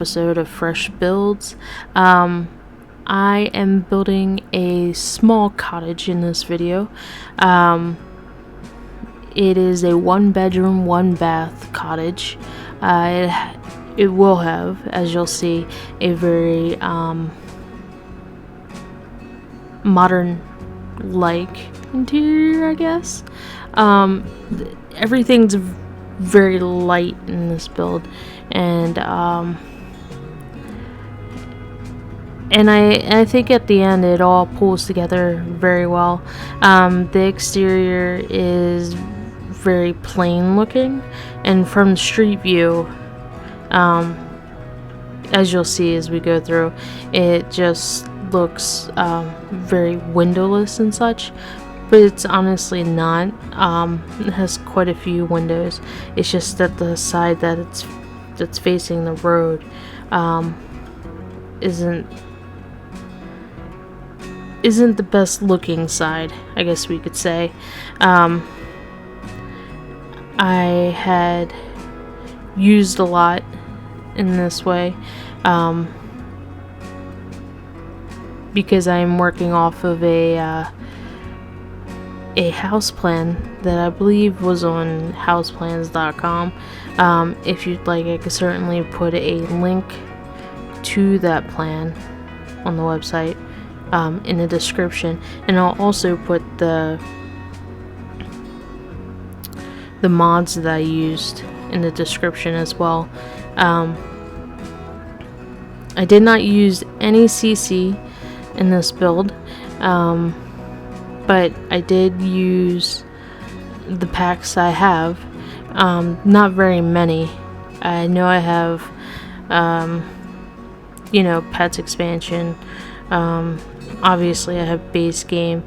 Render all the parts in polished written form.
Episode of Fresh Builds. I am building a small cottage in this video. It is a 1-bedroom, 1-bath cottage. It will have, as you'll see, a very modern-like interior, I guess. Everything's very light in this build, and I think at the end it all pulls together very well. The exterior is very plain looking, and from the street view, as you'll see as we go through, it just looks very windowless and such, but it's honestly not. It has quite a few windows. It's just that the side that's facing the road isn't the best looking side, I guess we could say. I had used a lot in this way because I'm working off of a house plan that I believe was on houseplans.com. If you'd like, I could certainly put a link to that plan on the website in the description, and I'll also put the mods that I used in the description as well. I did not use any CC in this build, but I did use the packs I have. Not very many. I know I have pets expansion. Obviously I have base game,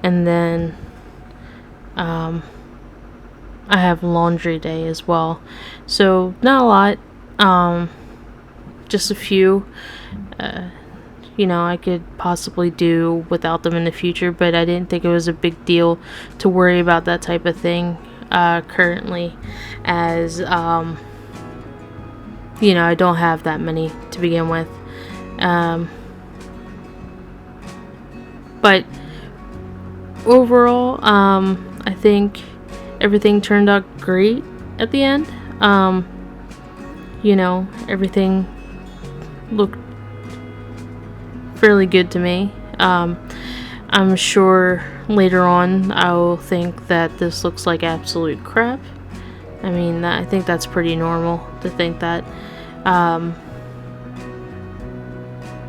and then I have laundry day as well. So not a lot, just a few. I could possibly do without them in the future, but I didn't think it was a big deal to worry about that type of thing currently, as I don't have that many to begin with. But overall, I think everything turned out great at the end. Everything looked fairly good to me. I'm sure later on I will think that this looks like absolute crap. I mean, I think that's pretty normal to think that.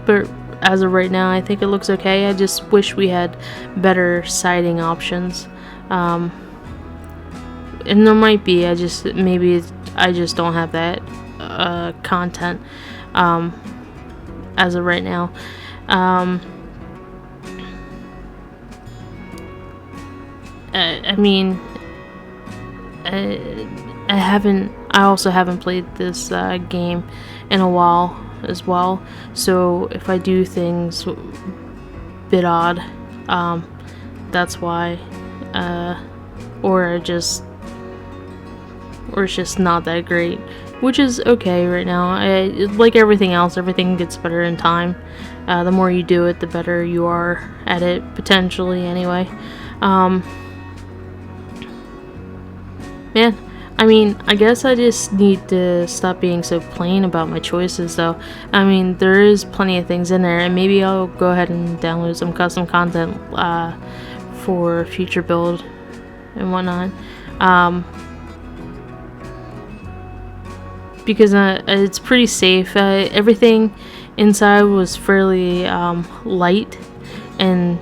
But as of right now, I think it looks okay. I just wish we had better siding options. And there might be. I just don't have that content as of right now. I also haven't played this game in a while as well, so if I do things a bit odd, that's why, or it's just not that great, which is okay right now. Like everything else, everything gets better in time. The more you do it, the better you are at it, potentially, anyway. Man, I guess I just need to stop being so plain about my choices, though. There is plenty of things in there, and maybe I'll go ahead and download some custom content for future build and whatnot. Because it's pretty safe. Everything inside was fairly light, and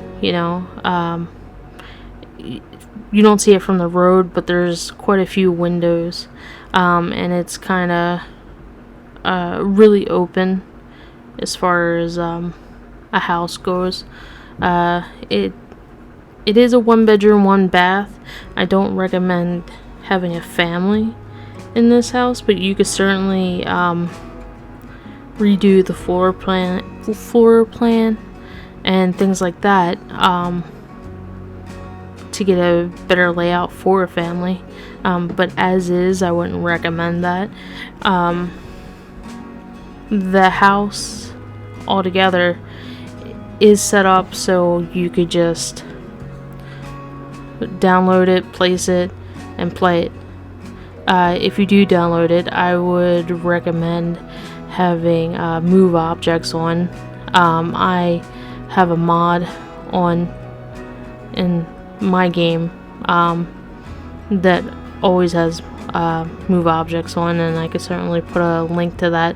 you don't see it from the road, but there's quite a few windows, and it's kind of really open as far as a house goes. It is a 1-bedroom, 1-bath. I don't recommend having a family in this house, but you could certainly redo the floor plan and things like that to get a better layout for a family. But as is, I wouldn't recommend that. the house altogether is set up so you could just download it, place it, and play it. If you do download it, I would recommend having move objects on. I have a mod on in my game that always has move objects on, and I could certainly put a link to that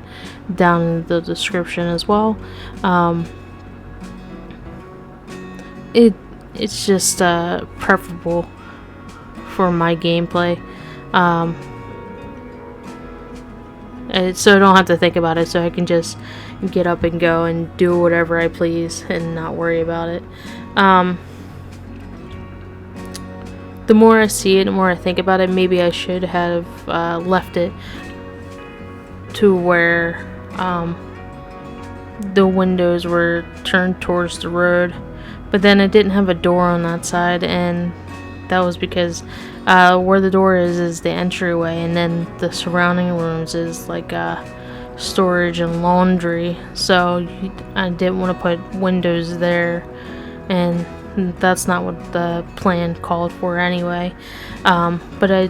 down in the description as well. It's just preferable for my gameplay, so I don't have to think about it, so I can just get up and go and do whatever I please and not worry about it. The more I see it, the more I think about it, maybe I should have left it to where the windows were turned towards the road, but then it didn't have a door on that side, and that was because where the door is the entryway, and then the surrounding rooms is like storage and laundry, so I didn't want to put windows there, and that's not what the plan called for anyway. But I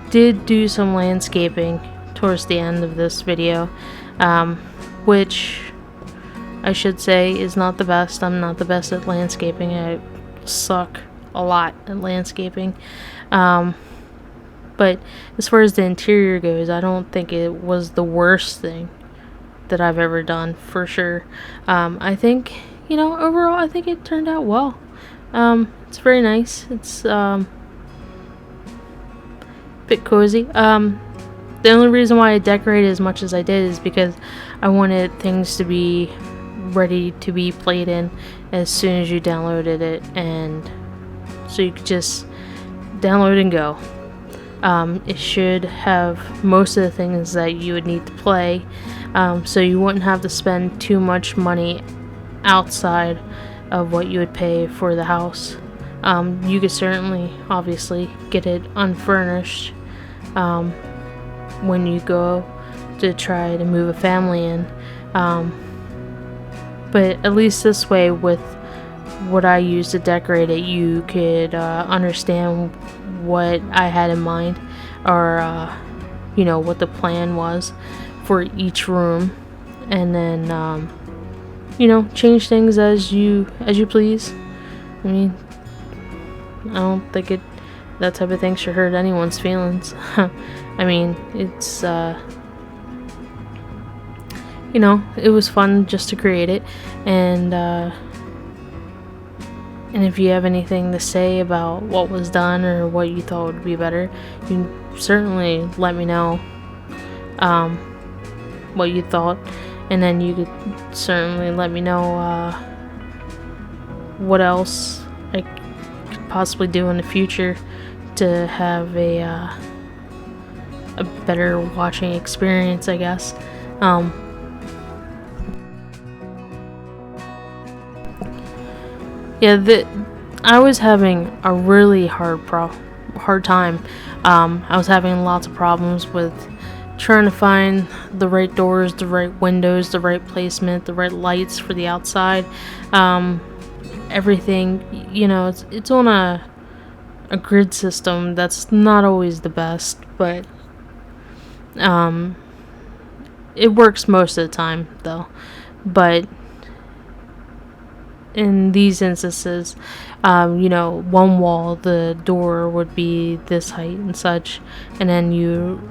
did do some landscaping towards the end of this video, which I should say is not the best. I'm not the best at landscaping. I suck a lot at landscaping. But as far as the interior goes, I don't think it was the worst thing that I've ever done, for sure. I think, overall, I think it turned out well. It's very nice. It's a bit cozy. The only reason why I decorated as much as I did is because I wanted things to be ready to be played in as soon as you downloaded it, and so you could just download and go. It should have most of the things that you would need to play, so you wouldn't have to spend too much money outside of what you would pay for the house. You could certainly, obviously, get it unfurnished when you go to try to move a family in. But at least this way, with what I used to decorate it, you could understand what I had in mind, or what the plan was for each room, and then change things as you please. I mean, I don't think that type of thing should hurt anyone's feelings. I mean, it's it was fun just to create it, and if you have anything to say about what was done or what you thought would be better, you can certainly let me know what you thought, and then you could certainly let me know what else I could possibly do in the future to have a better watching experience, I guess. I was having a really hard time. I was having lots of problems with trying to find the right doors, the right windows, the right placement, the right lights for the outside. Everything, it's on a grid system that's not always the best, but it works most of the time, though. But in these instances, one wall, the door would be this height and such, and then you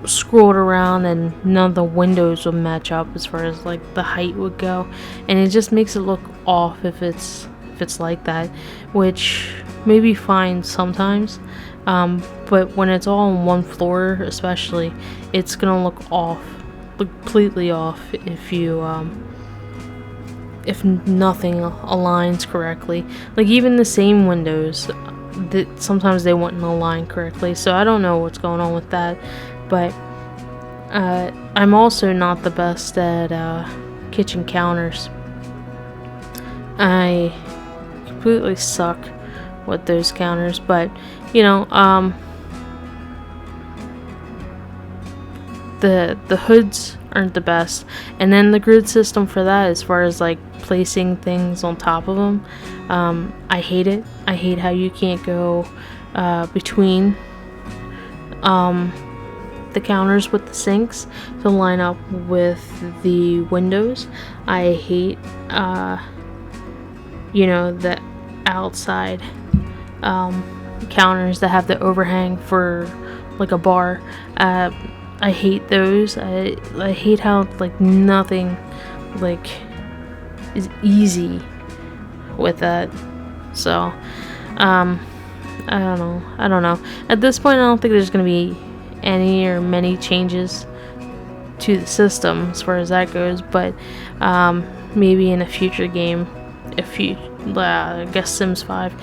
scroll it around and none of the windows would match up as far as like the height would go, and it just makes it look off if it's like that, which may be fine sometimes, but when it's all on one floor especially, it's gonna look completely off if nothing aligns correctly. Like even the same windows, that sometimes they wouldn't align correctly, so I don't know what's going on with that. But I'm also not the best at kitchen counters. I completely suck with those counters, but the hoods aren't the best. And then the grid system for that, as far as like placing things on top of them, I hate it. I hate how you can't go between the counters with the sinks to line up with the windows. I hate the outside counters that have the overhang for like a bar. I hate those. I hate how like nothing like is easy with that. So I don't know. At this point, I don't think there's gonna be any or many changes to the system as far as that goes, but maybe in a future game, I guess Sims 5,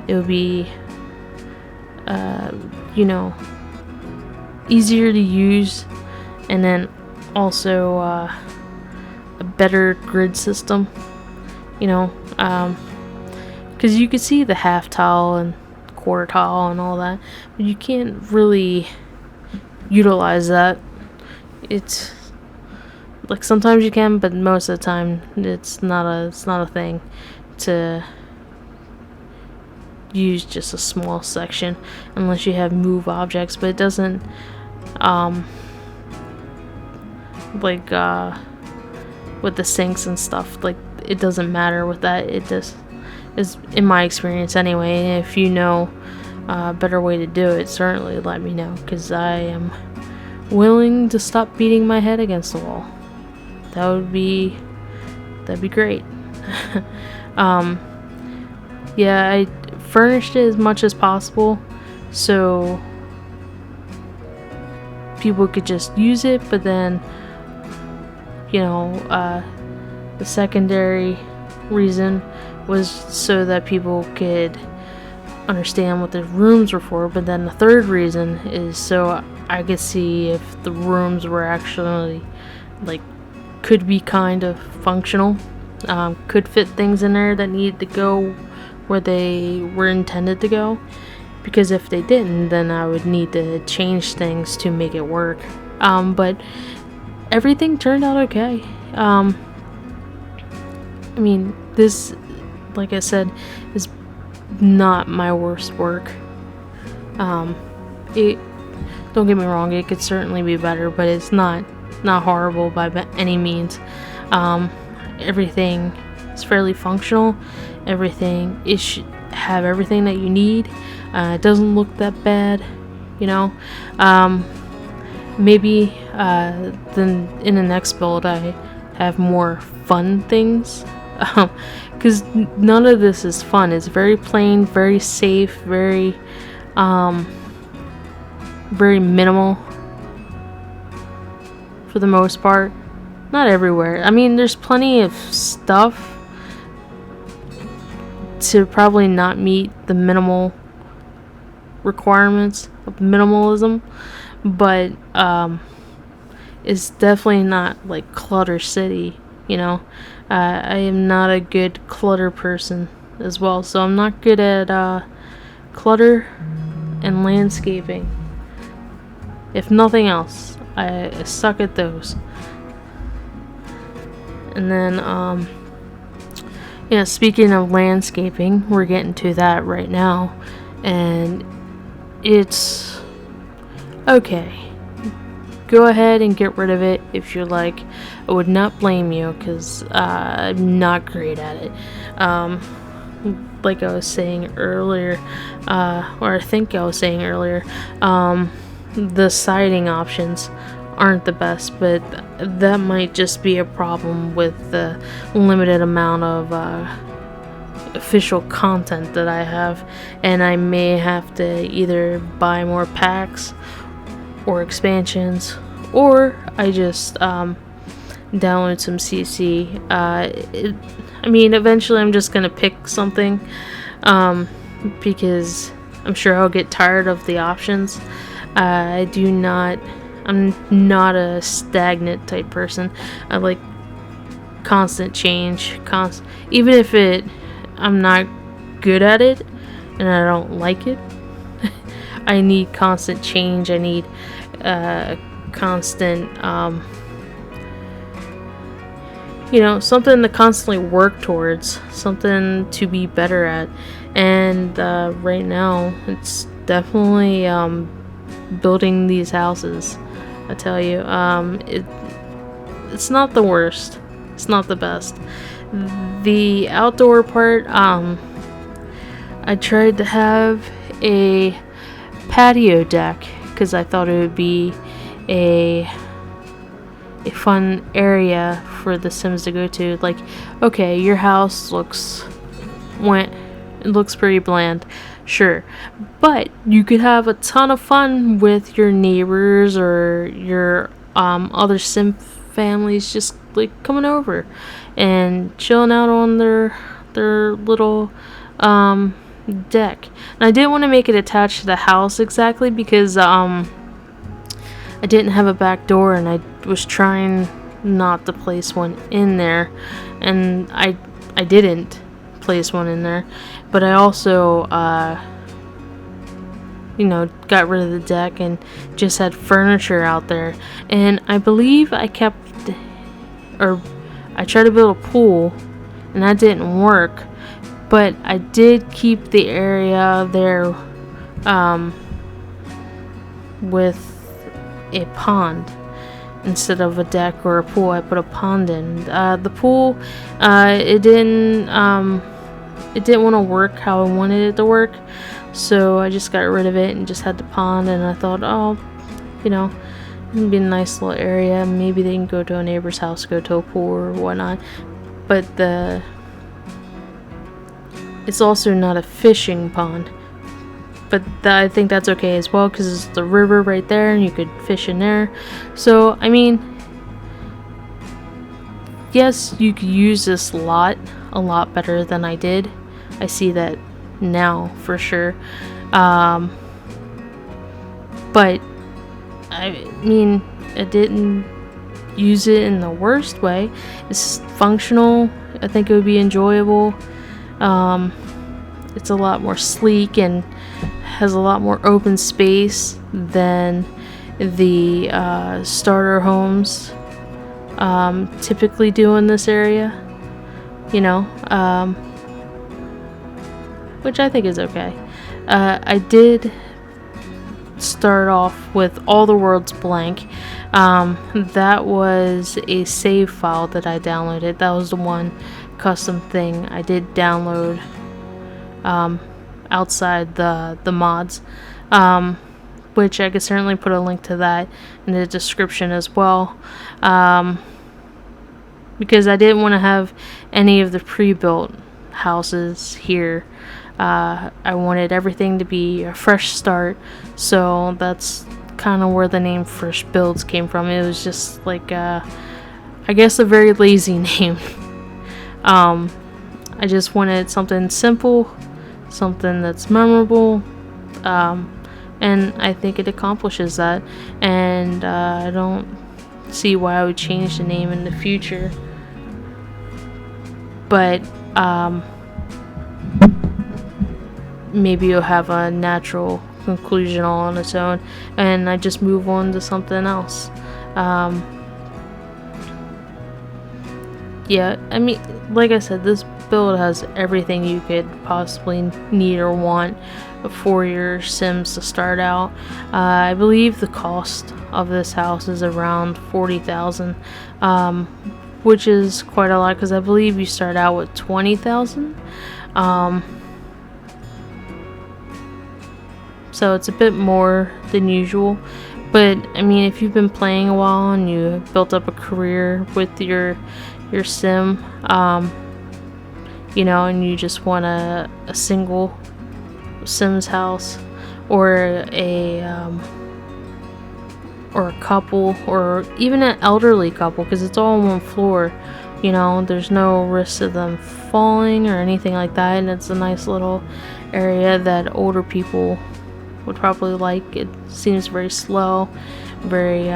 it would be easier to use, and then also a better grid system, because you could see the half tile and quarter tile and all that, but you can't really utilize that. It's like sometimes you can, but most of the time it's not a thing to use just a small section unless you have move objects. But it doesn't with the sinks and stuff, like it doesn't matter with that. It just is, in my experience anyway. If you know a better way to do it, certainly let me know, because I am willing to stop beating my head against the wall. That'd be great. Yeah, I furnished it as much as possible so people could just use it, but then the secondary reason was so that people could understand what the rooms were for, but then the third reason is so I could see if the rooms were actually like could be kind of functional, could fit things in there that needed to go where they were intended to go, because if they didn't, then I would need to change things to make it work. But everything turned out okay. This, like I said, is not my worst work. It, don't get me wrong, it could certainly be better, but it's not horrible by any means. Everything is fairly functional. Everything, it should have everything that you need. It doesn't look that bad, maybe then in the next build I have more fun things, because none of this is fun. It's very plain, very safe, very minimal for the most part. Not everywhere. There's plenty of stuff to probably not meet the minimal requirements of minimalism, but it's definitely not like Clutter City, I am not a good clutter person as well, so I'm not good at clutter and landscaping. If nothing else, I suck at those. And then speaking of landscaping, we're getting to that right now, and it's okay. Go ahead and get rid of it if you like. I would not blame you, because I'm not great at it. Like I was saying earlier, or I think I was saying earlier, the siding options aren't the best, but that might just be a problem with the limited amount of official content that I have, and I may have to either buy more packs or expansions, or I just download some CC. Eventually I'm just gonna pick something, because I'm sure I'll get tired of the options. I'm not a stagnant type person. I like constant change, even if I'm not good at it and I don't like it. I need constant change. I need constant something to constantly work towards, something to be better at. And right now, it's definitely building these houses. I tell you, it's not the worst. It's not the best. The outdoor part, I tried to have a patio deck because I thought it would be a fun area for the Sims to go to. Like, okay, your house looks pretty bland, sure, but you could have a ton of fun with your neighbors or your other Sim families just like coming over and chilling out on their little deck. And I didn't want to make it attached to the house exactly because I didn't have a back door, and I was trying not to place one in there, and I didn't place one in there. But I also got rid of the deck and just had furniture out there. And I believe I tried to build a pool, and that didn't work. But I did keep the area there with a pond instead of a deck or a pool. I put a pond in. The pool, it didn't want to work how I wanted it to work, so I just got rid of it and just had the pond. And I thought, it'd be a nice little area. Maybe they can go to a neighbor's house, go to a pool or whatnot. But it's also not a fishing pond. But I think that's okay as well, because it's the river right there and you could fish in there. So, I mean, yes, you could use this lot a lot better than I did. I see that now for sure. But, I mean, I didn't use it in the worst way. It's functional. I think it would be enjoyable. It's a lot more sleek and has a lot more open space than the starter homes typically do in this area, which I think is okay. I did start off with all the worlds blank. That was a save file that I downloaded. That was the one custom thing I did download outside the mods, which I could certainly put a link to that in the description as well, because I didn't want to have any of the pre-built houses here. I wanted everything to be a fresh start, so that's kind of where the name Fresh Builds came from. It was just like I guess a very lazy name. I just wanted something simple, something that's memorable, and I think it accomplishes that. And I don't see why I would change the name in the future. But maybe you'll have a natural conclusion all on its own, and I just move on to something else. Yeah, I mean, like I said, this build has everything you could possibly need or want for your Sims to start out. I believe the cost of this house is around $40,000, which is quite a lot, because I believe you start out with $20,000. So it's a bit more than usual. But I mean, if you've been playing a while and you built up a career with your Sim, and you just want a single Sims house, or a couple, or even an elderly couple, because it's all on one floor, there's no risk of them falling or anything like that, and it's a nice little area that older people would probably like. It seems very slow, very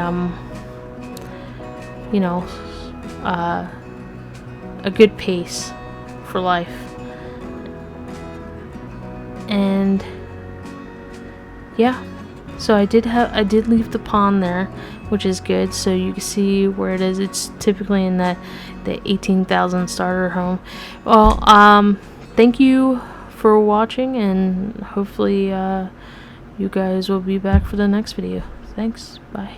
a good pace for life. And yeah, so I did leave the pond there which is good. So you can see where it is. It's typically in the 18,000 starter home. Well, thank you for watching, and hopefully you guys will be back for the next video. Thanks. Bye.